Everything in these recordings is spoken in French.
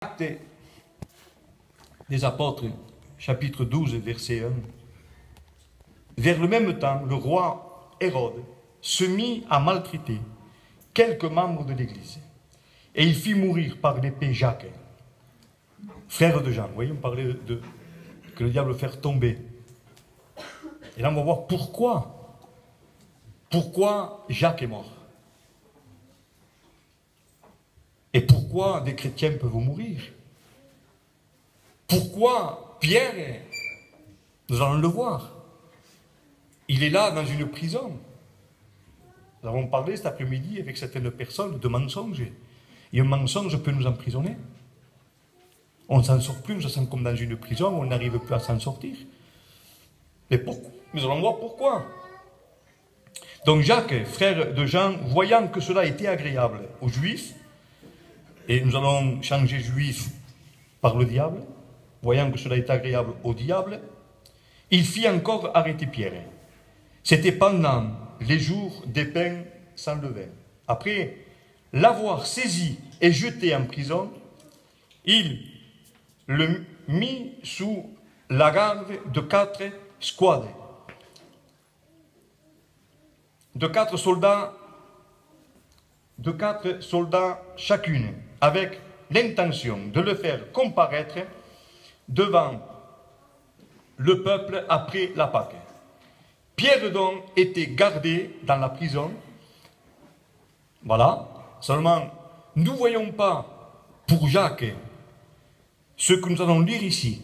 Actes des apôtres, chapitre 12, verset 1. Vers le même temps, le roi Hérode se mit à maltraiter quelques membres de l'Église. Et il fit mourir par l'épée Jacques, frère de Jean. Vous voyez, on parlait de que le diable faire tomber. Et là, on va voir pourquoi. Pourquoi Jacques est mort. Et pourquoi des chrétiens peuvent mourir. Pourquoi Pierre, nous allons le voir, il est là dans une prison. Nous avons parlé cet après-midi avec certaines personnes de mensonges. Et un mensonge peut nous emprisonner. On ne s'en sort plus, on se sent comme dans une prison, on n'arrive plus à s'en sortir. Mais pourquoi? Nous allons voir pourquoi. Donc Jacques, frère de Jean, voyant que cela était agréable aux Juifs, et nous allons changer juif par le diable, voyant que cela était agréable au diable, il fit encore arrêter Pierre. C'était pendant les jours des pains sans levain. Après l'avoir saisi et jeté en prison, il le mit sous la garde de 4 squads, de 4 soldats chacune, avec l'intention de le faire comparaître devant le peuple après la Pâque. Pierre donc était gardé dans la prison. Voilà. Seulement, nous ne voyons pas pour Jacques ce que nous allons lire ici.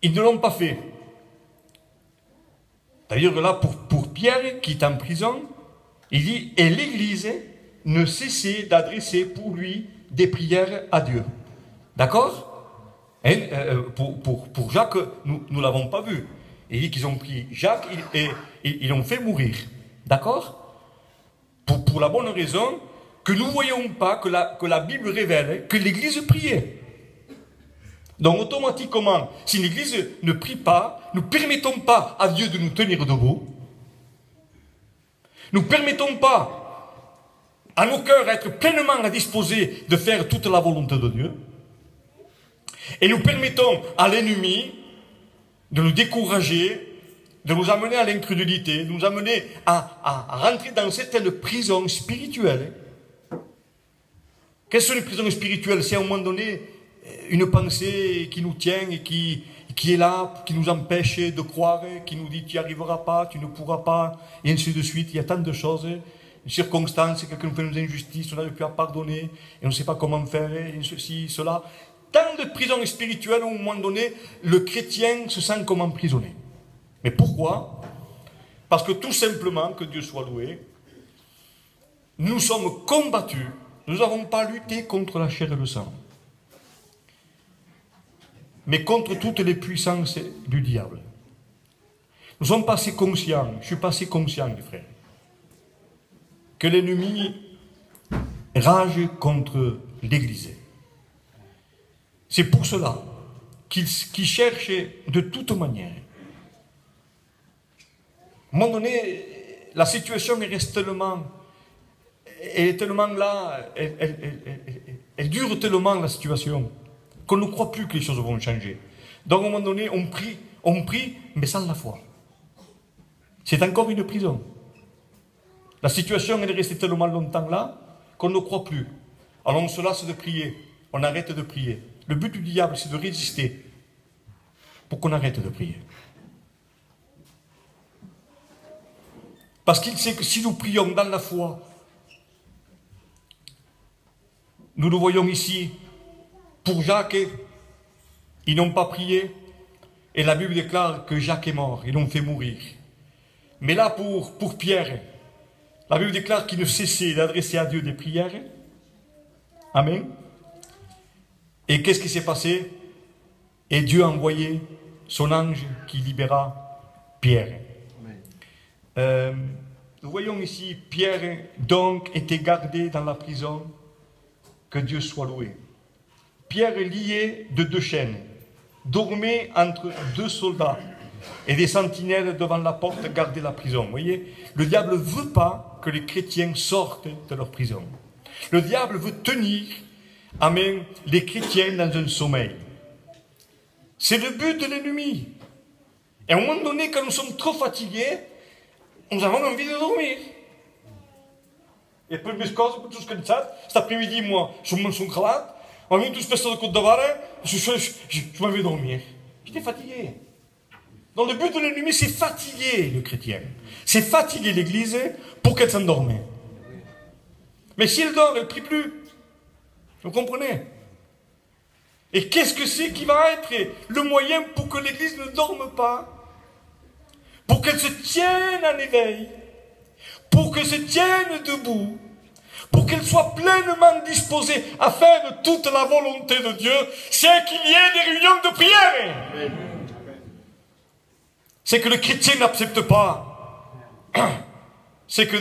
Ils ne l'ont pas fait. C'est-à-dire que là, pour Pierre, qui est en prison, il dit, et l'Église ne cessait d'adresser pour lui des prières à Dieu. D'accord? Pour Jacques, nous ne l'avons pas vu. Il dit qu'ils ont pris Jacques et ils l'ont fait mourir. D'accord? Pour la bonne raison que nous ne voyons pas que la Bible révèle que l'Église priait. Donc automatiquement, si l'Église ne prie pas, nous ne permettons pas à Dieu de nous tenir debout. Nous ne permettons pas à nos cœurs être pleinement disposés de faire toute la volonté de Dieu. Et nous permettons à l'ennemi de nous décourager, de nous amener à l'incrédulité, de nous amener à rentrer dans certaines prisons spirituelles. Quelles sont les prisons spirituelles? C'est à un moment donné une pensée qui nous tient et qui est là, qui nous empêche de croire, qui nous dit tu n'y arriveras pas, tu ne pourras pas, et ainsi de suite. Il y a tant de choses, une circonstance, quelqu'un nous fait une injustice, on n'arrive plus à pardonner, et on ne sait pas comment faire, et ceci, cela. Tant de prisons spirituelles où, à un moment donné, le chrétien se sent comme emprisonné. Mais pourquoi? Parce que tout simplement, que Dieu soit loué, nous sommes combattus, nous n'avons pas lutté contre la chair et le sang, mais contre toutes les puissances du diable. Nous sommes pas assez conscients, je ne suis pas assez conscient, mes frères, que l'ennemi rage contre l'Église. C'est pour cela qu'il cherche de toute manière. À un moment donné, la situation est tellement là, elle dure tellement la situation, qu'on ne croit plus que les choses vont changer. Donc à un moment donné, on prie, mais sans la foi. C'est encore une prison. La situation elle est restée tellement longtemps là, qu'on ne croit plus. Alors on se lasse de prier, on arrête de prier. Le but du diable, c'est de résister pour qu'on arrête de prier. Parce qu'il sait que si nous prions dans la foi, nous le voyons ici, pour Jacques, ils n'ont pas prié, et la Bible déclare que Jacques est mort, ils l'ont fait mourir. Mais là, pour Pierre, la Bible déclare qu'il ne cessait d'adresser à Dieu des prières. Amen. Et qu'est-ce qui s'est passé? Et Dieu a envoyé son ange qui libéra Pierre. Nous voyons ici, Pierre donc était gardé dans la prison, que Dieu soit loué. Pierre lié de 2 chaînes, dormait entre 2 soldats et des sentinelles devant la porte gardaient la prison. Vous voyez, le diable ne veut pas que les chrétiens sortent de leur prison. Le diable veut tenir amen, les chrétiens dans un sommeil. C'est le but de l'ennemi. Et à un moment donné, quand nous sommes trop fatigués, nous avons envie de dormir. Et puis, mes coses, tout ce comme ça, cet après-midi, moi, je mange son cravate, on va tout ce de côte de barre, je m'en vais dormir. J'étais fatigué. Donc le but de l'ennemi, c'est fatiguer le chrétien. C'est fatiguer l'Église pour qu'elle s'endorme. Mais si elle dort, elle ne prie plus. Vous comprenez? Et qu'est-ce que c'est qui va être le moyen pour que l'Église ne dorme pas? Pour qu'elle se tienne en éveil, pour qu'elle se tienne debout, pour qu'elle soit pleinement disposée à faire toute la volonté de Dieu, c'est qu'il y ait des réunions de prière. C'est que le chrétien n'accepte pas. C'est que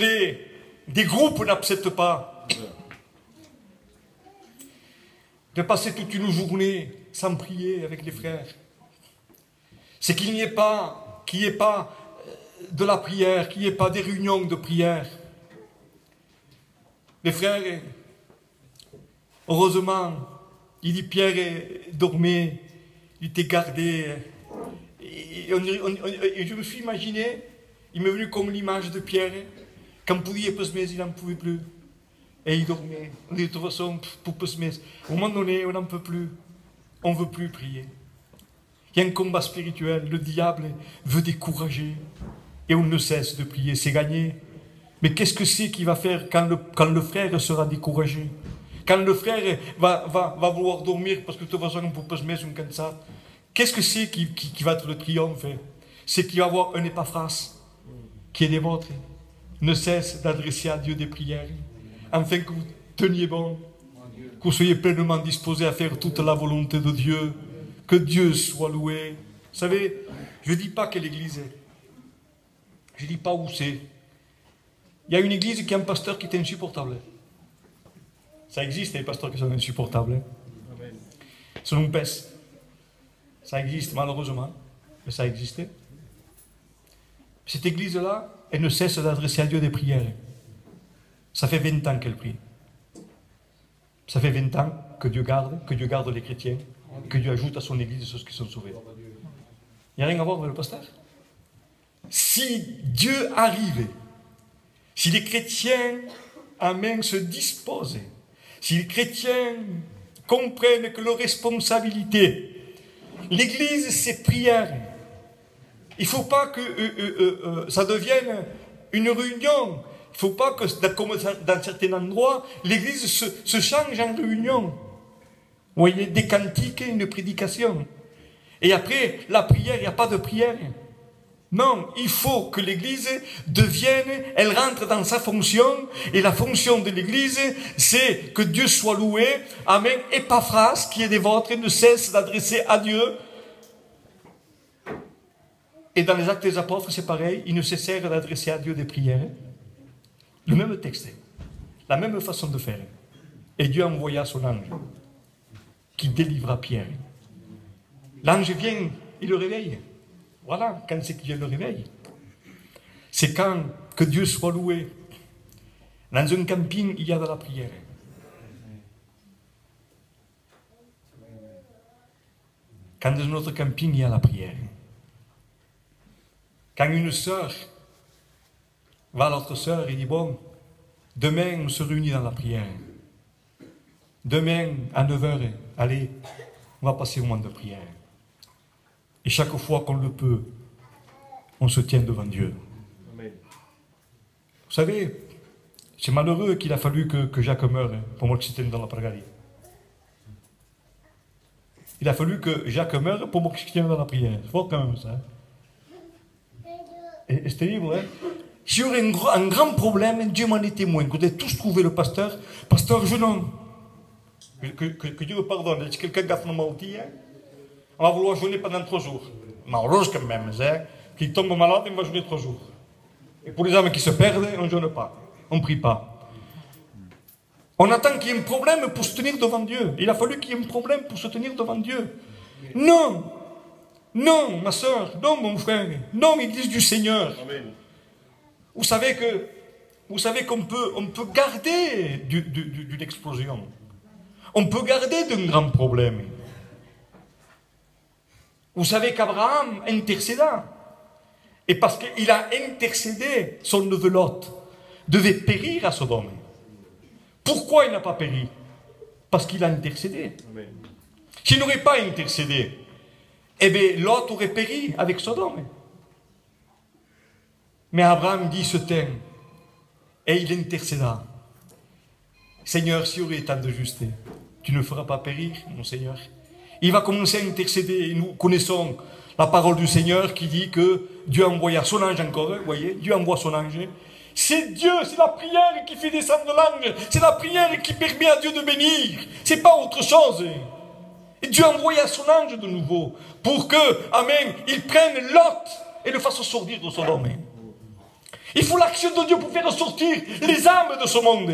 des groupes n'acceptent pas. De passer toute une journée sans prier avec les frères. C'est qu'il n'y ait pas, de la prière, qu'il n'y ait pas des réunions de prière. Les frères, heureusement, il dit Pierre dormait, il était gardé. Et je me suis imaginé, il m'est venu comme l'image de Pierre, quand il pouvait il n'en pouvait plus. Et il dormait. On dit de toute façon, pour Pesmes, au moment donné, on n'en peut plus. On ne veut plus prier. Il y a un combat spirituel. Le diable veut décourager. Et on ne cesse de prier. C'est gagné. Mais qu'est-ce que c'est qu'il va faire quand le frère sera découragé? Quand le frère va vouloir dormir parce que de toute façon, on ne peut pas se mettre comme ça. Qu'est-ce que c'est qui va être le triomphe? C'est qu'il va y avoir un Épaphras qui est des vôtres. Ne cesse d'adresser à Dieu des prières. Afin que vous teniez bon, que vous soyez pleinement disposés à faire toute la volonté de Dieu, que Dieu soit loué. Vous savez, je ne dis pas quelle église est. Je ne dis pas où c'est. Il y a une église qui a un pasteur qui est insupportable. Ça existe, les pasteurs qui sont insupportables. Selon PES. Ça existe, malheureusement. Mais ça existe. Cette église-là, elle ne cesse d'adresser à Dieu des prières. Ça fait 20 ans qu'elle prie. Ça fait 20 ans que Dieu garde les chrétiens, que Dieu ajoute à son église ceux qui sont sauvés. Il n'y a rien à voir avec le pasteur. Si Dieu arrive, si les chrétiens, amen, se disposent, si les chrétiens comprennent que leur responsabilité, l'église, c'est prière. Il ne faut pas que ça devienne une réunion. Il ne faut pas que, comme dans certains endroits, l'église se change en réunion. Vous voyez, des cantiques et une prédication. Et après, la prière, il n'y a pas de prière. Non, il faut que l'église devienne, elle rentre dans sa fonction. Et la fonction de l'église, c'est que Dieu soit loué. Amen. Épaphras, qui est des vôtres, ne cesse d'adresser à Dieu. Et dans les Actes des Apôtres, c'est pareil. Il ne cessèrent d'adresser à Dieu des prières. Le même texte, la même façon de faire. Et Dieu envoya son ange qui délivra Pierre. L'ange vient, il le réveille. Voilà, quand c'est qu'il vient le réveil. C'est quand que Dieu soit loué. Dans un camping, il y a de la prière. Quand dans notre camping, il y a la prière. Quand une sœur va à l'autre sœur et dit, bon, demain on se réunit dans la prière. Demain à 9h, allez, on va passer au moment de prière. Et chaque fois qu'on le peut, on se tient devant Dieu. Amen. Vous savez, c'est malheureux qu'il a fallu que Jacques meure pour moi que c'était dans la prière. Il a fallu que Jacques meure pour moi que j'étais dans la prière. C'est fort quand même ça. Et c'est terrible, hein? Si y aurait un grand problème, Dieu m'en est témoin. Quand on a tous trouvé le pasteur jeûnant. Que Dieu me pardonne. Si quelqu'un gaffe nos maladies, on va vouloir jeûner pendant 3 jours. Malheureuse quand même, hein? Qui tombe malade, il va jeûner 3 jours. Et pour les âmes qui se perdent, on ne jeûne pas. On ne prie pas. On attend qu'il y ait un problème pour se tenir devant Dieu. Il a fallu qu'il y ait un problème pour se tenir devant Dieu. Non! Non, ma soeur, non, mon frère, non, Église du Seigneur. Amen. Vous savez qu'on peut garder d'une explosion. On peut garder d'un grand problème. Vous savez qu'Abraham intercéda. Et parce qu'il a intercédé, son neveu Lot devait périr à Sodome. Pourquoi il n'a pas péri? Parce qu'il a intercédé. S'il n'aurait pas intercédé, eh bien Lot aurait péri avec Sodome. Mais Abraham dit se tint et il intercéda. Seigneur, s'il y aurait tant de justice, tu ne feras pas périr, mon Seigneur. Il va commencer à intercéder. Nous connaissons la parole du Seigneur qui dit que Dieu envoya son ange encore. Vous voyez, Dieu envoie son ange. C'est Dieu, c'est la prière qui fait descendre l'ange. C'est la prière qui permet à Dieu de bénir. C'est pas autre chose. Et Dieu envoya son ange de nouveau pour que, amen, il prenne Lot et le fasse sortir de son homme. Il faut l'action de Dieu pour faire sortir les âmes de ce monde.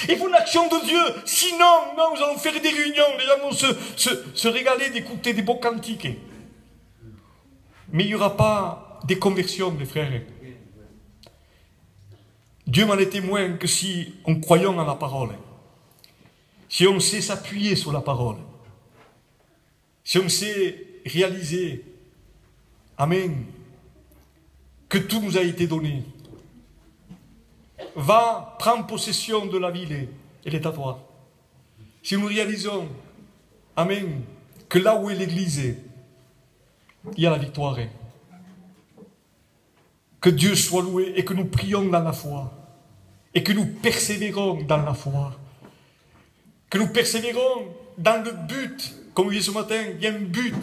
Il faut l'action de Dieu. Sinon, non, nous allons faire des réunions. Les gens vont se régaler d'écouter des beaux cantiques. Mais il n'y aura pas des conversions, les frères. Dieu m'en est témoin que si on croyons en la parole, si on sait s'appuyer sur la parole, si on sait réaliser, amen, que tout nous a été donné, va prendre possession de la ville, elle est à toi. Si nous réalisons, amen, que là où est l'église, il y a la victoire. Que Dieu soit loué et que nous prions dans la foi. Et que nous persévérons dans la foi. Que nous persévérons dans le but. Comme je disais ce matin, il y a un but.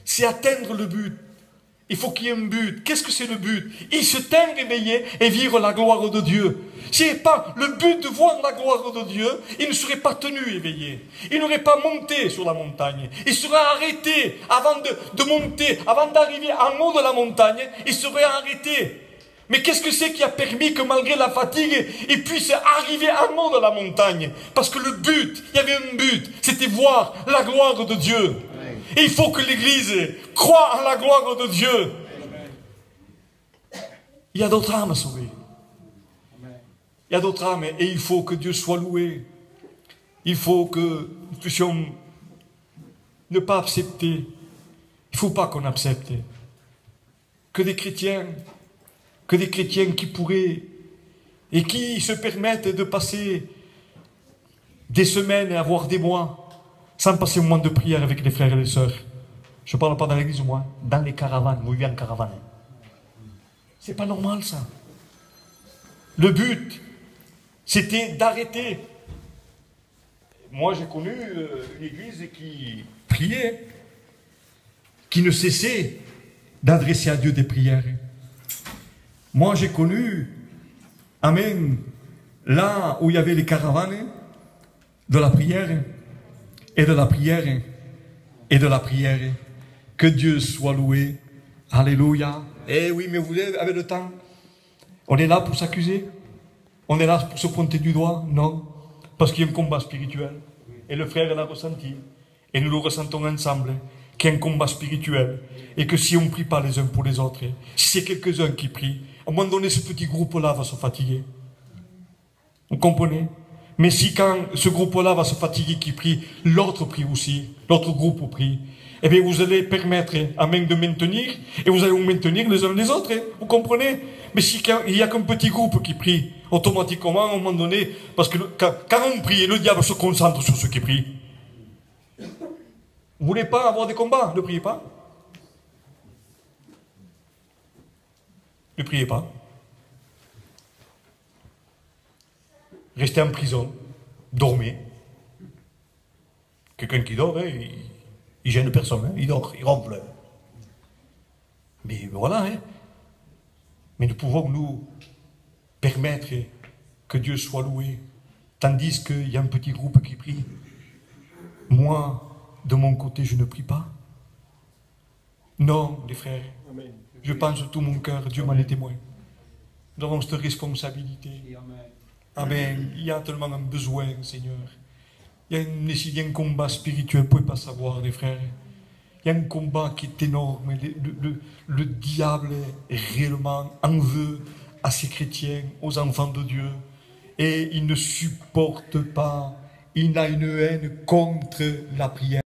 C'est atteindre le but. Il faut qu'il y ait un but. Qu'est-ce que c'est le but? Il se tient réveillé et vivre la gloire de Dieu. Si ce n'est pas le but de voir la gloire de Dieu, il ne serait pas tenu éveillé. Il n'aurait pas monté sur la montagne. Il serait arrêté avant de monter, avant d'arriver en haut de la montagne, il serait arrêté. Mais qu'est-ce que c'est qui a permis que malgré la fatigue, il puisse arriver en haut de la montagne? Parce que le but, il y avait un but, c'était voir la gloire de Dieu. Et il faut que l'Église croie en la gloire de Dieu. Il y a d'autres âmes à sauver. Il y a d'autres âmes et il faut que Dieu soit loué. Il faut que nous puissions ne pas accepter. Il ne faut pas qu'on accepte que des chrétiens qui pourraient et qui se permettent de passer des semaines et avoir des mois sans passer un moment de prière avec les frères et les sœurs. Je ne parle pas dans l'église, moi, dans les caravanes. Vous vivez en caravane. C'est pas normal, ça. Le but, c'était d'arrêter. Moi, j'ai connu une église qui priait, qui ne cessait d'adresser à Dieu des prières. Moi, j'ai connu, amen, là où il y avait les caravanes, de la prière, et de la prière, et de la prière. Que Dieu soit loué. Alléluia. Eh oui, mais vous avez le temps. On est là pour s'accuser? On est là pour se pointer du doigt? Non. Parce qu'il y a un combat spirituel. Et le frère l'a ressenti. Et nous le ressentons ensemble. Qu'il y a un combat spirituel. Et que si on ne prie pas les uns pour les autres, si c'est quelques-uns qui prient, à un moment donné, ce petit groupe-là va se fatiguer. Vous comprenez? Mais si quand ce groupe-là va se fatiguer, qui prie, l'autre prie aussi, l'autre groupe prie, eh bien vous allez permettre, amen, de maintenir, et vous allez vous maintenir les uns les autres, vous comprenez? Mais si il n'y a qu'un petit groupe qui prie, automatiquement, à un moment donné, parce que quand on prie, le diable se concentre sur ceux qui prient. Vous voulez pas avoir des combats? Ne priez pas. Ne priez pas. Restez en prison, dormez. Quelqu'un qui dort, il gêne personne, il dort, il ronfle. Mais voilà, mais nous pouvons nous permettre que Dieu soit loué, tandis qu'il y a un petit groupe qui prie. Moi, de mon côté, je ne prie pas. Non, les frères, je pense de tout mon cœur, Dieu m'en est témoin. Nous avons cette responsabilité. Amen. Il y a tellement un besoin, Seigneur. Il y a un combat spirituel, vous ne pouvez pas savoir, les frères. Il y a un combat qui est énorme. Le diable réellement en veut à ces chrétiens, aux enfants de Dieu. Et il ne supporte pas il a une haine contre la prière.